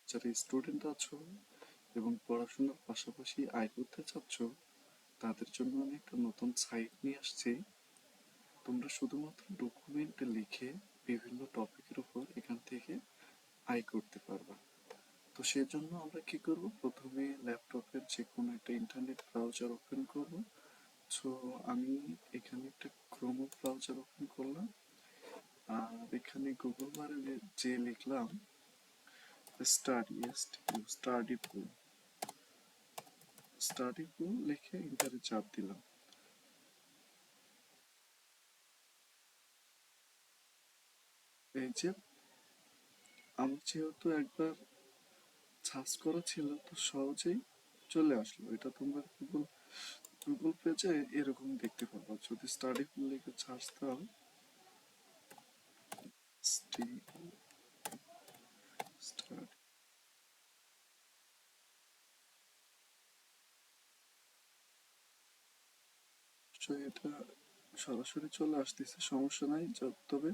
যারা স্টুডেন্ট আছো এবং পড়াশোনার পাশাপাশি আয় করতে চাচ্ছ, তাদের জন্য আমি একটা নতুন সাইট নিয়ে আসছি। তোমরা শুধুমাত্র ডকুমেন্ট লিখে বিভিন্ন টপিকের উপর এখান থেকে আয় করতে পারবা। তো সেজন্য আমরা কি করব, প্রথমে ল্যাপটপের যে কোনো একটা ইন্টারনেট ব্রাউজার ওপেন করব। সো আমি এখানে একটা ক্রোম ব্রাউজার ওপেন করলাম, আর এখানে গুগল বারে যে লিখলাম স্টাডি পুল লিখে এন্টারে চাপ দিলাম। এই যে আমার যেহেতু একবার সার্চ করা ছিল, তো সহজেই চলে আসলো। এটা তোমরা গুগল গুগল পেজে এরকম দেখতে পাবো। যদি স্টাডি পুল লিখে সার্চ দাও, স্টাডি এটা সরাসরি চলে আসতেছে, সমস্যা নাই। তবে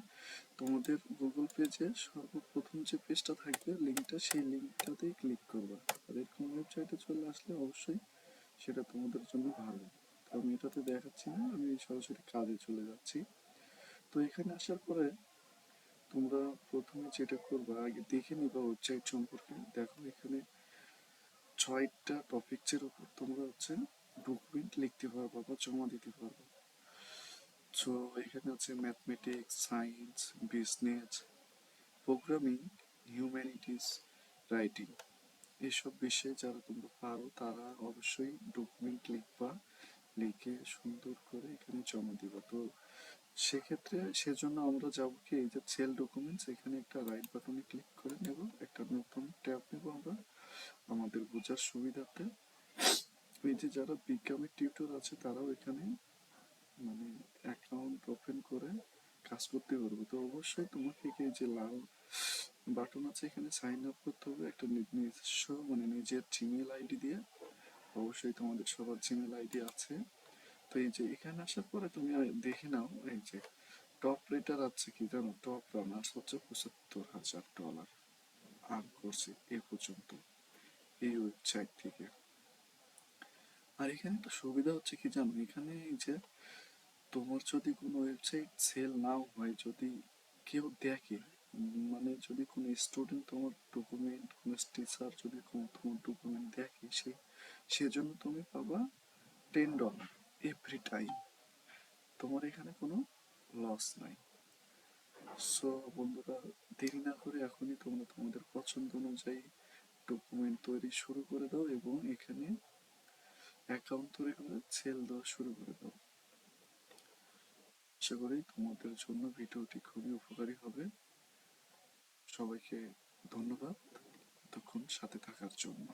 তোমাদের গুগল পেজে সর্বপ্রথম যে পেজটা থাকবে লিঙ্কটা, সেই লিঙ্কটাতেই ক্লিক করবা। আর এরকম ওয়েবসাইটে চলে আসলে অবশ্যই সেটা তোমাদের জন্য ভালো। তো আমি এটাতে দেখাচ্ছি না, আমি সরাসরি কাজে চলে যাচ্ছি। তো এখানে আসার পরে তোমরা প্রথমে যেটা করবা, আগে দেখে নিবা ওয়েবসাইট সম্পর্কে। দেখো এখানে 6টা টপিকসের উপর তোমরা ডকুমেন্ট লিখতে পারবা বা জমা দিতে পারবা। সো এখানে আছে mathematics, science, business, programming, humanities, writing. এসব বিষয়ে যারা তোমরা পারো তারা অবশ্যই ডকুমেন্ট লিখবা, লিখে সুন্দর করে এখানে জমা দিবা। তো সেক্ষেত্রে সেজন্য আমরা যাবো কি, এই যে সেল ডকুমেন্টস, এখানে একটা রাইট বাটনে ক্লিক করে নেব, একটা নতুন ট্যাব নেব আমরা আমাদের বোঝার সুবিধার্থে। এই যে যারা বিজ্ঞানের টিউটর আছে তারাও এখানে মানে অ্যাকাউন্ট ওপেন করে কাজ করতে পারবো। তো অবশ্যই তোমাকে এই যে লাল বাটন আছে এখানে সাইন আপ করতে হবে একটা নিজস্ব নিজের জিমেল আইডি দিয়ে। অবশ্যই তোমাদের সবার জিমেল আইডি আছে। তো এই যে এখানে আসার পরে তুমি দেখে নাও, এই যে টপ রেটার আছে কি জানো, টপ রানার্স হচ্ছে $75,000 আর্ন করছে এ পর্যন্ত এই ওয়েবসাইট থেকে। আর এখানে একটা সুবিধা হচ্ছে কি জানো, এখানে এই যে তোমার যদি কোনো ওয়েবসাইট সেল নাও হয়, যদি কেউ দেখে, যদি কোনো স্টুডেন্ট তোমার ডকুমেন্ট, কোনো টিচার যদি কোনো তোমার ডকুমেন্ট দেখে, সেজন্য তুমি পাবা $10 এভরি টাইম। তোমার এখানে কোনো লস নাই। সো বন্ধুরা, দেরি না করে এখনই তোমরা তোমাদের পছন্দ অনুযায়ী ডকুমেন্ট তৈরি শুরু করে দাও এবং এখানে অ্যাকাউন্ট তৈরি করে সেল দেওয়া শুরু করে দাও। আশা করি তোমাদের জন্য ভিডিওটি খুবই উপকারী হবে। সবাইকে ধন্যবাদ এতক্ষণ সাথে থাকার জন্য।